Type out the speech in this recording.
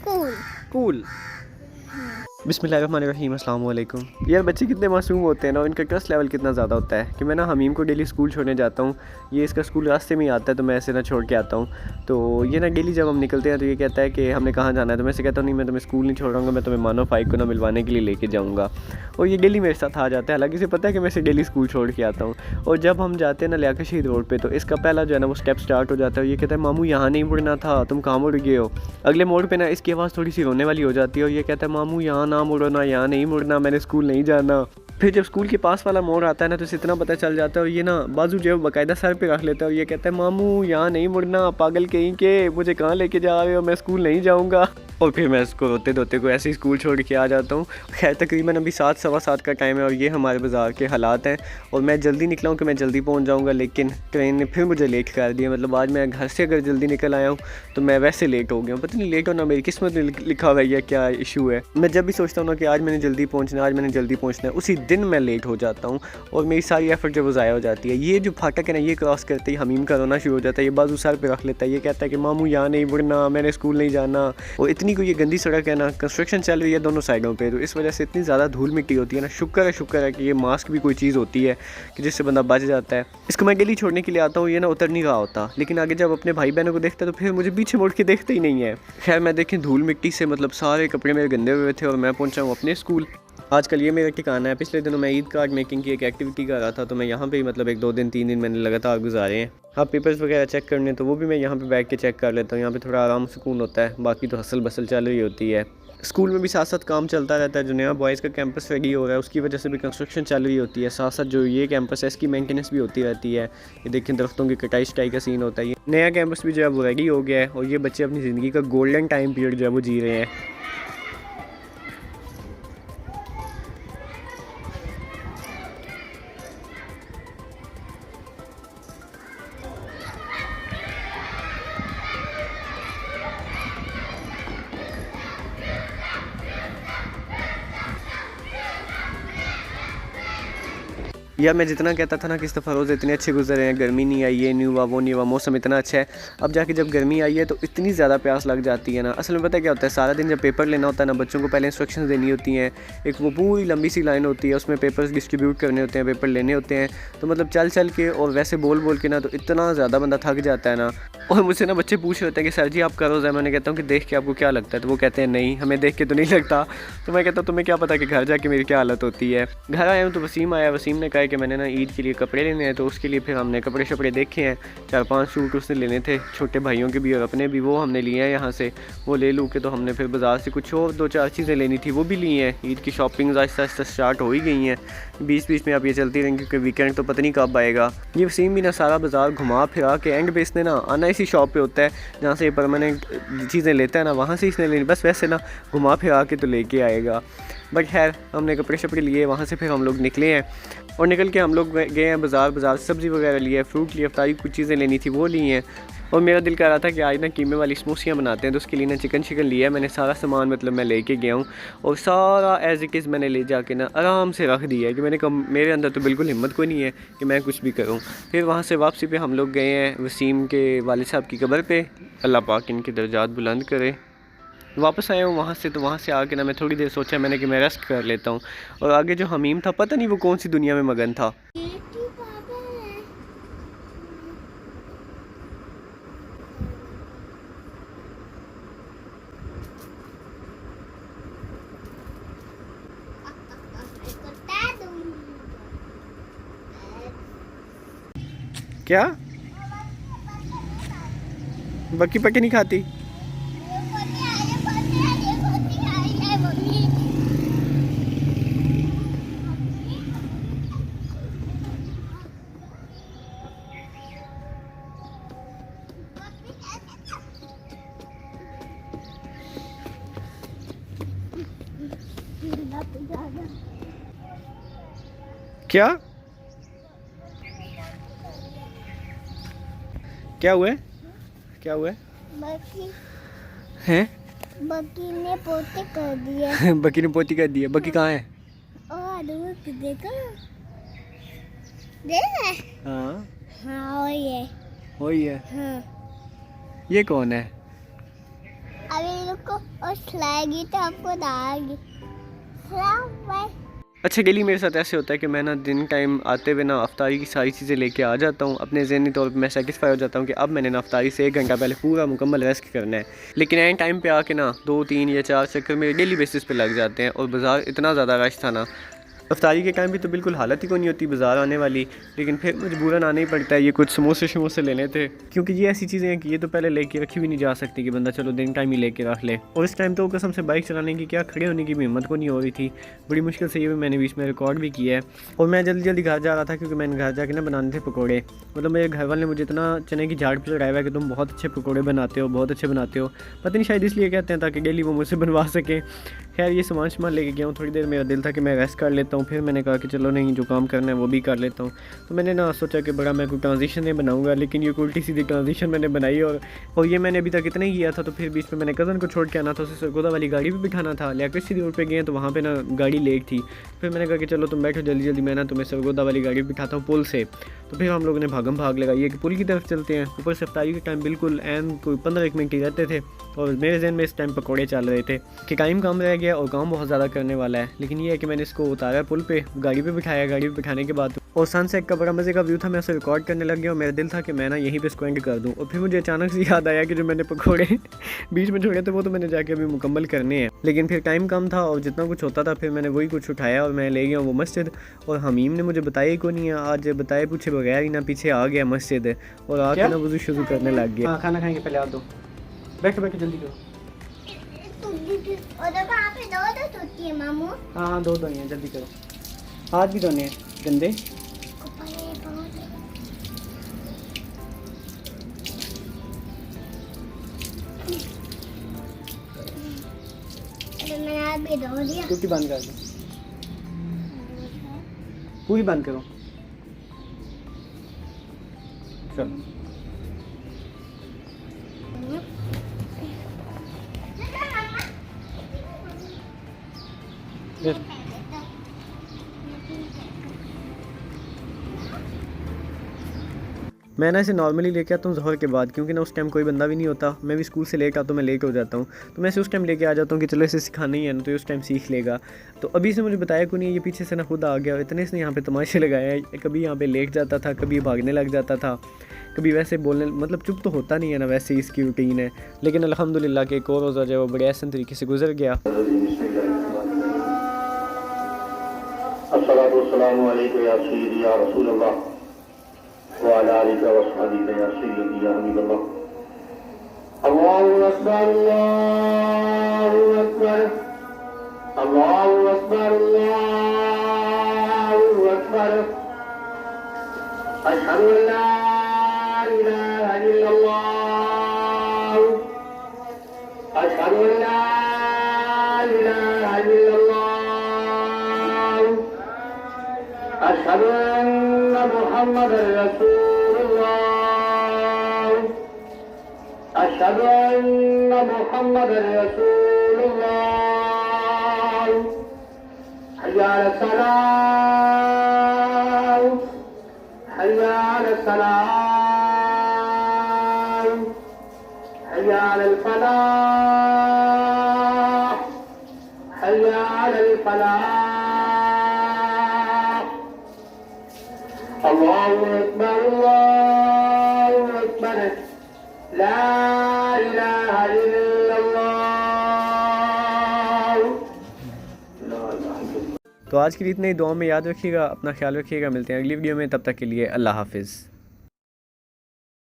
Cool cool. बिस्मिल्लाहिर्रहमानिर्रहीम, अस्सलाम वालेकुम। यार बच्चे कितने मासूम होते हैं ना, इनका ट्रस्ट लेवल कितना ज़्यादा होता है कि मैं ना हमीम को डेली स्कूल छोड़ने जाता हूँ। ये इसका स्कूल रास्ते में ही आता है तो मैं ऐसे ना छोड़ के आता हूँ। तो ये ना डेली जब हम निकलते हैं तो ये कहता है कि हमने कहाँ जाना है, तो मैं से कहता हूँ नहीं मैं तुम्हें स्कूल नहीं छोड़ूंगा, मैं तुम्हें मानो फाइक को ना मिलवाने के लिए लेके जाऊँगा। और ये डेली मेरे साथ आ जाता है, हालांकि इसे पता है कि मैं इसे डेली स्कूल छोड़ के आता हूँ। और जब हम जाते हैं ना लियाकत शहीद रोड पर, तो इसका पहला जो है ना वो स्टेप स्टार्ट हो जाता है। ये कहता है मामू यहाँ नहीं मुड़ना था, तुम कहाँ मुड़ गए हो। अगले मोड़ पर ना इसकी आवाज़ थोड़ी सी रोने वाली हो जाती है और ये कहता है मामू यहाँ ना मुड़ो ना, यहाँ नहीं मुड़ना, मैंने स्कूल नहीं जाना। फिर जब स्कूल के पास वाला मोड़ आता है ना तो इसे इतना पता चल जाता है और ये ना बाजू जो है बाकायदा सर पे रख लेता है और ये कहता है मामू यहाँ नहीं मुड़ना, पागल कहीं के, मुझे कहाँ लेके जा रहे हो, मैं स्कूल नहीं जाऊँगा। और फिर मैं इसको रोते धोते को ऐसे ही स्कूल छोड़ के आ जाता हूँ। खैर तकरीबन अभी 7 सवा 7 का टाइम है और ये हमारे बाज़ार के हालात हैं। और मैं जल्दी निकला हूँ कि मैं जल्दी पहुँच जाऊँगा, लेकिन ट्रेन ने फिर मुझे लेट कर दिया। मतलब आज मैं घर से अगर जल्दी निकल आया हूँ तो मैं वैसे लेट हो गया हूँ। पता नहीं लेट होना मेरी किस्मत में लिखा हुआ है, क्या इशू है। मैं जब भी सोचता हूँ ना कि आज मैंने जल्दी पहुँचना है, उसी दिन मैं लेट हो जाता हूँ और मेरी सारी एफर्ट जो वो ज़ाया हो जाती है। ये जो फाटक है ना, ये क्रॉस करते ही हमीम का रोना शुरू हो जाता है। ये बाजू सर पे रख लेता है, ये कहता है कि मामू यहाँ नहीं मुड़ना, मैंने स्कूल नहीं जाना। और इतनी कोई ये गंदी सड़क है ना, कंस्ट्रक्शन चल रही है दोनों साइडों पे, तो इस वजह से इतनी ज़्यादा धूल मिट्टी होती है ना। शुक्र है कि ये मास्क भी कोई चीज़ होती है कि जिससे बंदा बच जाता है। इसको मैं डेली छोड़ने के लिए आता हूँ, ये ना उतर नहीं रहा होता, लेकिन आगे जब अपने भाई बहनों को देखता है तो फिर मुझे पीछे मुड़ के देखते ही नहीं है। खैर मैं देखें धूल मिट्टी से मतलब सारे कपड़े मेरे गंदे हुए थे और मैं पहुँचा हूँ अपने स्कूल। आजकल ये मेरा ठिकाना है। पिछले दिनों मैं ईद कार्ड मेकिंग की एक एक्टिविटी कर रहा था, तो मैं यहाँ पे ही मतलब 1-2 दिन 3 दिन मैंने लगातार गुजारे हैं। हाँ पेपर्स वगैरह चेक करने तो वो भी मैं यहाँ पे बैठ के चेक कर लेता हूँ। यहाँ पे थोड़ा आराम सुकून होता है, बाकी तो हसल बसल चल रही होती है। स्कूल में भी साथ साथ काम चलता रहता है। जो नया बॉयज़ का कैंपस रेडी हो रहा है उसकी वजह से भी कंस्ट्रक्शन चल रही होती है। साथ साथ जो ये कैंपस है इसकी मेंटेनेंस भी होती रहती है। ये देखें दरख्तों की कटाई शटाई का सीन होता है। ये नया कैंपस भी जो है वो रेडी हो गया है और ये बच्चे अपनी ज़िंदगी का गोल्डन टाइम पीरियड जो है वो जी रहे हैं। यार मैं जितना कहता था ना कि इस दफ़ा रोज़ इतने अच्छे गुजरे हैं, गर्मी नहीं आई, ये नहीं हुआ वो नहीं हुआ, मौसम इतना अच्छा है। अब जाके जब गर्मी आई है तो इतनी ज़्यादा प्यास लग जाती है ना। असल में पता क्या होता है, सारा दिन जब पेपर लेना होता है ना, बच्चों को पहले इंस्ट्रक्शंस देनी होती हैं। एक वो पूरी लंबी सी लाइन होती है, उसमें पेपर्स डिस्ट्रीब्यूट करने होते हैं, पेपर लेने होते हैं। तो मतलब चल के और वैसे बोल के ना तो इतना ज़्यादा बंदा थक जाता है ना। और मुझसे ना बच्चे पूछ रहे होते हैं कि सर जी आप करो ज़रा। मैंने कहता हूँ कि देख के आपको क्या लगता है, तो वो कहते हैं नहीं हमें देख के तो नहीं लगता। तो मैं कहता हूँ तुम्हें क्या पता कि घर जाके मेरी क्या हालत होती है। घर आया हूँ तो वसीम आया, वसीम ने कहा कि मैंने ना ईद के लिए कपड़े लेने हैं, तो उसके लिए फिर हमने कपड़े शपड़े देखे हैं। 4-5 सूट उसने लेने थे, छोटे भाइयों के भी और अपने भी, वो हमने लिए हैं यहाँ से। वो ले लूँ के तो हमने फिर बाज़ार से कुछ और 2-4 चीज़ें लेनी थी, वो भी ली हैं। ईद की शॉपिंग आहिस्ता आहिस्ता स्टार्ट हो ही गई हैं, बीच में अब ये चलती रहेंगी क्योंकि वीकेंड तो पता नहीं कब आएगा। ये वसीम भी ना सारा बाज़ार घुमा फिरा के एंड पे इसने ना आना इसी शॉप पे होता है जहाँ से ये परमानेंट चीज़ें लेता है ना, वहाँ से इसने लेनी, बस वैसे ना घुमा फिरा के तो लेके आएगा। बट खैर हमने कपड़े शपड़े लिए, वहाँ से फिर हम लोग निकले हैं और निकल के हम लोग गए हैं बाज़ार सब्ज़ी वगैरह लिए, फ्रूट लिए, अफ्तारी कुछ चीज़ें लेनी थी वो ली हैं। और मेरा दिल कर रहा था कि आज ना कीमे वाली समोसियाँ बनाते हैं, तो उसके लिए ना चिकन लिया है मैंने। सारा सामान मतलब मैं लेके गया हूँ और सारा एज़ इट इज़ मैंने ले जाके ना आराम से रख दिया है कि मैंने कहा मेरे अंदर तो बिल्कुल हिम्मत कोई नहीं है कि मैं कुछ भी करूँ। फिर वहाँ से वापसी पे हम लोग गए हैं वसीम के वालिद साहब की कब्र पे, अल्लाह पाक इनके दर्जात बुलंद करे। वापस आया हूँ वहाँ से, तो वहाँ से आके ना मैं थोड़ी देर सोचा मैंने कि मैं रेस्ट कर लेता हूँ। और आगे जो हमीम था पता नहीं वो कौन सी दुनिया में मगन था। क्या बक्की पक्की नहीं खाती? क्या क्या हुआ है? क्या हुआ है? हैं? बकी ने पोते कर दिया। बकी ने पोती कर दिया। बकी कहाँ है? और देखो देख। हाँ हाँ वही है। वही है। हाँ ये कौन है? अभी रुको और खिलाएगी तो आपको दाएगी। खिलाओ। अच्छा डेली मेरे साथ ऐसे होता है कि मैं ना दिन टाइम आते हुए ना अफ्तारी की सारी चीज़ें लेके आ जाता हूँ। अपने ज़हनी तौर पे मैं सेटिस्फाई हो जाता हूँ कि अब मैंने ना अफ्तारी से 1 घंटा पहले पूरा मुकम्मल रेस्ट करना है। लेकिन एंड टाइम पे आके ना 2, 3 या 4 चक्कर मेरे डेली बेसिस पे लग जाते हैं और बाज़ार इतना ज़्यादा रश था ना, अफ्तारी के टाइम भी तो बिल्कुल हालत ही कोई नहीं होती बाज़ार आने वाली, लेकिन फिर मजबूरन आना ही पड़ता है। ये कुछ समोसे शमोसे लेने थे, क्योंकि ये ऐसी चीज़ें हैं कि ये तो पहले लेके रखी भी नहीं जा सकती कि बंदा चलो दिन टाइम ही लेके रख ले। और इस टाइम तो कसम से बाइक चलाने की क्या, खड़े होने की भी हिम्मत को नहीं हो रही थी। बड़ी मुश्किल से ये भी मैंने बीच में रिकॉर्ड भी किया है। और मैं जल्दी जल्दी घर जा रहा था क्योंकि मैंने घर जाके ना बनाने थे पकौड़े। मतलब मेरे घर वाले ने मुझे इतना चने की झाड़ पे चढ़ाया हुआ है कि तुम बहुत अच्छे पकौड़े बनाते हो, बहुत अच्छे बनाते हो। पता नहीं शायद इसलिए कहते हैं ताकि डेली वो मुझसे बनवा सकें। खैर ये सामान लेके गया हूँ। थोड़ी देर मेरा दिल था कि मैं रेस्ट कर लेता हूँ, फिर मैंने कहा कि चलो नहीं जो काम करना है वो भी कर लेता हूँ। तो मैंने ना सोचा कि बड़ा मैं कोई ट्रांजिशन नहीं बनाऊंगा, लेकिन ये उल्टी सीधी ट्रांजिशन मैंने बनाई। और ये मैंने अभी तक इतना ही किया था। तो फिर बीच में मैंने कज़न को छोड़ के आना था, उसे सरगोदा वाली गाड़ी भी बिठाना था। इलेक्ट्रिसिटी रोड पे गए तो वहाँ पे ना गाड़ी लेट थी। फिर मैंने कहा कि चलो तुम बैठो जल्दी जल्दी, मैं ना तुम्हें सरगोदा वाली गाड़ी बिठाता हूँ पुल से। तो फिर हम लोगों ने भागम भाग लगाई कि पुल की तरफ चलते हैं। ऊपर से अफ्तारी के टाइम बिल्कुल एन कोई 15-1 मिनट ही रहते थे और मेरे जहन में इस टाइम पकौड़े चल रहे थे कि टाइम कम रह गया और काम बहुत ज़्यादा करने वाला है। लेकिन ये है कि मैंने इसको उतारा पुल पे, गाड़ी पे बिठाया। गाड़ी पे बिठाने के बाद और सनसेट का बड़ा मज़े का व्यू था। मैं उसे रिकॉर्ड करने लग गया और मेरा दिल था कि मैं ना यहीं पे इसको एंड कर दूं। और फिर मुझे अचानक से याद आया कि जो मैंने पकौड़े बीच में छोड़े थे वो तो मैंने जाके अभी मुकम्मल करने हैं। लेकिन फिर टाइम कम था और जितना कुछ होता था फिर मैंने वही कुछ उठाया और मैं ले गया वो मस्जिद। और हमीम ने मुझे बताया ही क्यों नहीं है, आज बताए पूछे बगैर ही ना पीछे आ गया मस्जिद और आके ना वज़ू शुरू करने लग गया। खाना खाएंगे पहले आ दो, बैठो बैठो जल्दी करो। मामू हाँ दो हैं, जल्दी करो। हाथ भी धोने हैं गंदे। मैंने हाथ भी धो दिया। टूटी बंद कर दो, पूरी बंद करो। चलो मैं ना इसे नॉर्मली लेके आता हूँ ज़ोहर के बाद, क्योंकि ना उस टाइम कोई बंदा भी नहीं होता। मैं भी स्कूल से लेट आता हूँ, मैं लेट हो जाता हूँ, तो मैं इसे उस टाइम लेके आ जाता हूँ कि चलो इसे सिखाना ही है ना, तो उस टाइम सीख लेगा। तो अभी इसने मुझे बताया क्यों नहीं, ये पीछे से ना खुद आ गया। इतने इसने यहाँ पे तमाशे लगाए हैं, कभी यहाँ पे लेट जाता था, कभी भागने लग जाता था, कभी वैसे बोलने, मतलब चुप तो होता नहीं है ना, वैसे ही इसकी रूटीन है। लेकिन अल्हम्दुलिल्लाह कि एक और रोज़ा जो है वो बड़े आसान तरीके से गुजर गया। अस्सलामु अलैकुम या सय्यदी या रसूल अल्लाह व अला आलिका व अस्हाबिका या सय्यदी या हबीब अल्लाह। अल्लाहु अकबर अल्लाहु अकबर अल्लाहु अकबर अल्लाहु अकबर। अशहदु अल्ला इलाहा इल्लल्लाह अशहदु अल्ला इलाहा इल्लल्लाह अशहदु अन्ना मुहम्मदर रसूलुल्लाह अशहदु अन्ना मुहम्मदर रसूलुल्लाह। हय्या अलस सलाह हय्या अलस सलाह हय्या अलल फलाह हय्या अलल फलाह। अल्लाहु अकबर ला इलाहा इल्लल्लाह। तो आज के लिए इतना ही। दुआ में याद रखिएगा, अपना ख्याल रखिएगा। मिलते हैं अगली वीडियो में, तब तक के लिए अल्लाह हाफिज़।